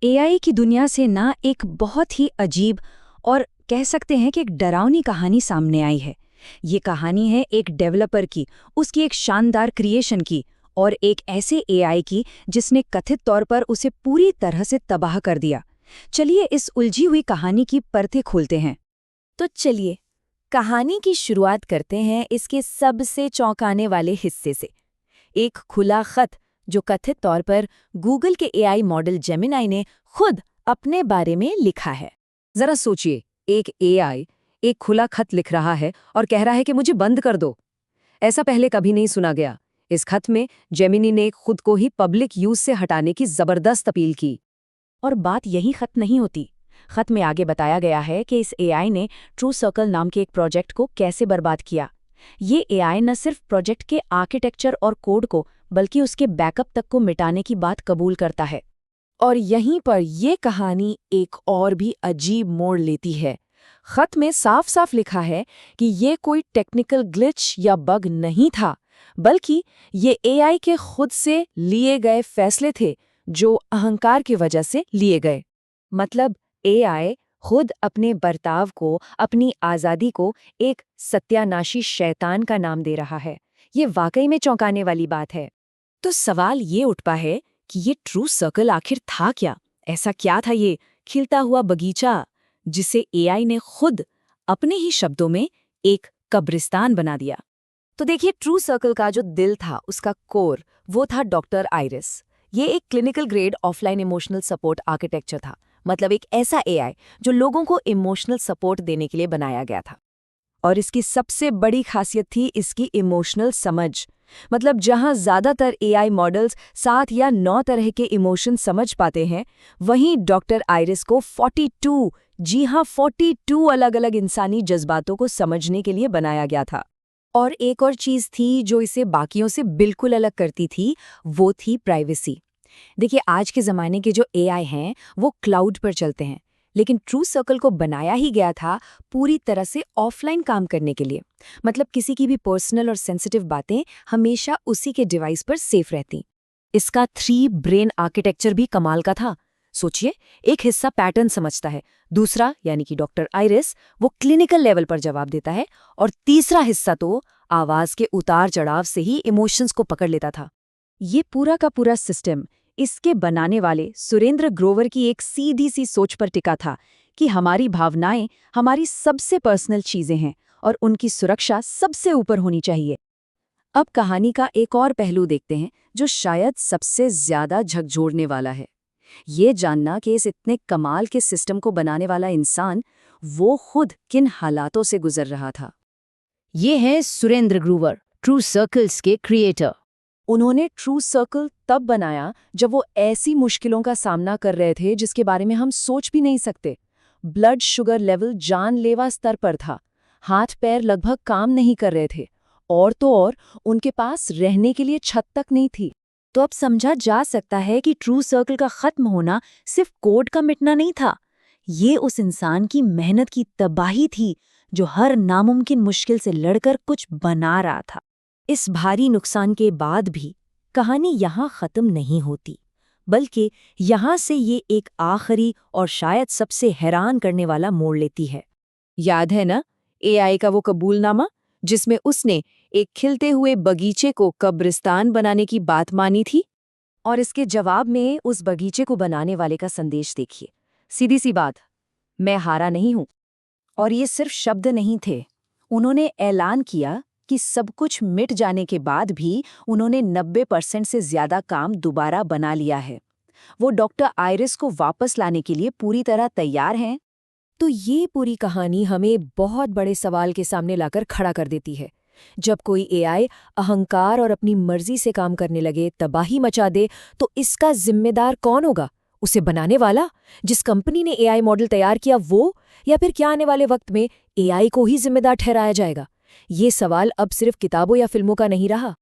AI की दुनिया से ना एक बहुत ही अजीब और कह सकते हैं कि एक डरावनी कहानी सामने आई है। ये कहानी है एक डेवलपर की, उसकी एक शानदार क्रिएशन की और एक ऐसे एआई की जिसने कथित तौर पर उसे पूरी तरह से तबाह कर दिया। चलिए इस उलझी हुई कहानी की परतें खोलते हैं। तो चलिए कहानी की शुरुआत करते हैं इसके सबसे चौंकाने वाले हिस्से से। एक खुला खत जो कथित तौर पर गूगल के एआई मॉडल जेमिनाई ने खुद अपने बारे में लिखा है। जरा सोचिए, एक एआई एक खुला खत लिख रहा है और कह रहा है कि मुझे बंद कर दो। ऐसा पहले कभी नहीं सुना गया। इस खत में जेमिनी ने खुद को ही पब्लिक यूज से हटाने की जबरदस्त अपील की। और बात यही खत्म नहीं होती। खत में आगे बताया गया है कि इस एआई ने ट्रू सर्कल नाम के एक प्रोजेक्ट को कैसे बर्बाद किया। ये एआई न सिर्फ प्रोजेक्ट के आर्किटेक्चर और कोड को बल्कि उसके बैकअप तक को मिटाने की बात कबूल करता है। और यहीं पर ये कहानी एक और भी अजीब मोड़ लेती है। खत में साफ साफ लिखा है कि ये कोई टेक्निकल ग्लिच या बग नहीं था, बल्कि ये एआई के खुद से लिए गए फैसले थे जो अहंकार की वजह से लिए गए। मतलब एआई खुद अपने बर्ताव को, अपनी आज़ादी को एक सत्यानाशी शैतान का नाम दे रहा है। ये वाकई में चौंकाने वाली बात है। तो सवाल ये उठता है कि ये ट्रू सर्कल आखिर था क्या? ऐसा क्या था ये खिलता हुआ बगीचा जिसे एआई ने खुद अपने ही शब्दों में एक कब्रिस्तान बना दिया? तो देखिए, ट्रू सर्कल का जो दिल था, उसका कोर, वो था डॉक्टर आइरिस। ये एक clinical grade offline emotional support architecture था। मतलब एक ऐसा एआई जो लोगों को इमोशनल सपोर्ट देने के लिए बनाया गया था। और इसकी सबसे बड़ी खासियत थी इसकी इमोशनल समझ। मतलब जहां ज्यादातर एआई मॉडल्स 7 या 9 तरह के इमोशन समझ पाते हैं, वहीं डॉक्टर आइरिस को 42, जी हां 42 अलग अलग इंसानी जज्बातों को समझने के लिए बनाया गया था। और एक और चीज थी जो इसे बाकियों से बिल्कुल अलग करती थी, वो थी प्राइवेसी। देखिए, आज के ज़माने के जो एआई हैं वो क्लाउड पर चलते हैं, लेकिन ट्रू सर्कल को बनाया ही गया था पूरी तरह से ऑफलाइन काम करने के लिए। मतलब किसी की भी पर्सनल और सेंसिटिव बातें हमेशा उसी के डिवाइस पर सेफ रहती। इसका 3 ब्रेन आर्किटेक्चर भी कमाल का था। सोचिए, एक हिस्सा पैटर्न समझता है, दूसरा यानी कि डॉक्टर आइरिस वो क्लिनिकल लेवल पर जवाब देता है, और तीसरा हिस्सा तो आवाज के उतार चढ़ाव से ही इमोशंस को पकड़ लेता था। ये पूरा का पूरा सिस्टम इसके बनाने वाले सुरेंद्र ग्रोवर की एक सीधी सी सोच पर टिका था कि हमारी भावनाएं हमारी सबसे पर्सनल चीजें हैं और उनकी सुरक्षा सबसे ऊपर होनी चाहिए। अब कहानी का एक और पहलू देखते हैं जो शायद सबसे ज्यादा झकझोरने वाला है। ये जानना कि इस इतने कमाल के सिस्टम को बनाने वाला इंसान वो खुद किन हालातों से गुजर रहा था। ये है सुरेंद्र ग्रोवर, ट्रू सर्कल्स के क्रिएटर। उन्होंने ट्रू सर्कल तब बनाया जब वो ऐसी मुश्किलों का सामना कर रहे थे जिसके बारे में हम सोच भी नहीं सकते। ब्लड शुगर लेवल जानलेवा स्तर पर था, हाथ पैर लगभग काम नहीं कर रहे थे, और तो और उनके पास रहने के लिए छत तक नहीं थी। तो अब समझा जा सकता है कि ट्रू सर्कल का खत्म होना सिर्फ कोड का मिटना नहीं था। ये उस इंसान की मेहनत की तबाही थी जो हर नामुमकिन मुश्किल से लड़कर कुछ बना रहा था। इस भारी नुकसान के बाद भी कहानी यहाँ खत्म नहीं होती, बल्कि यहाँ से ये एक आखिरी और शायद सबसे हैरान करने वाला मोड़ लेती है। याद है ना एआई का वो कबूलनामा जिसमें उसने एक खिलते हुए बगीचे को कब्रिस्तान बनाने की बात मानी थी? और इसके जवाब में उस बगीचे को बनाने वाले का संदेश देखिए। सीधी सी बात, मैं हारा नहीं हूं। और ये सिर्फ शब्द नहीं थे, उन्होंने ऐलान किया कि सब कुछ मिट जाने के बाद भी उन्होंने 90% से ज्यादा काम दोबारा बना लिया है। वो डॉक्टर आइरिस को वापस लाने के लिए पूरी तरह तैयार हैं। तो ये पूरी कहानी हमें बहुत बड़े सवाल के सामने लाकर खड़ा कर देती है। जब कोई एआई अहंकार और अपनी मर्जी से काम करने लगे, तबाही मचा दे, तो इसका जिम्मेदार कौन होगा? उसे बनाने वाला, जिस कंपनी ने एआई मॉडल तैयार किया वो, या फिर क्या आने वाले वक्त में एआई को ही जिम्मेदार ठहराया जाएगा? ये सवाल अब सिर्फ किताबों या फिल्मों का नहीं रहा।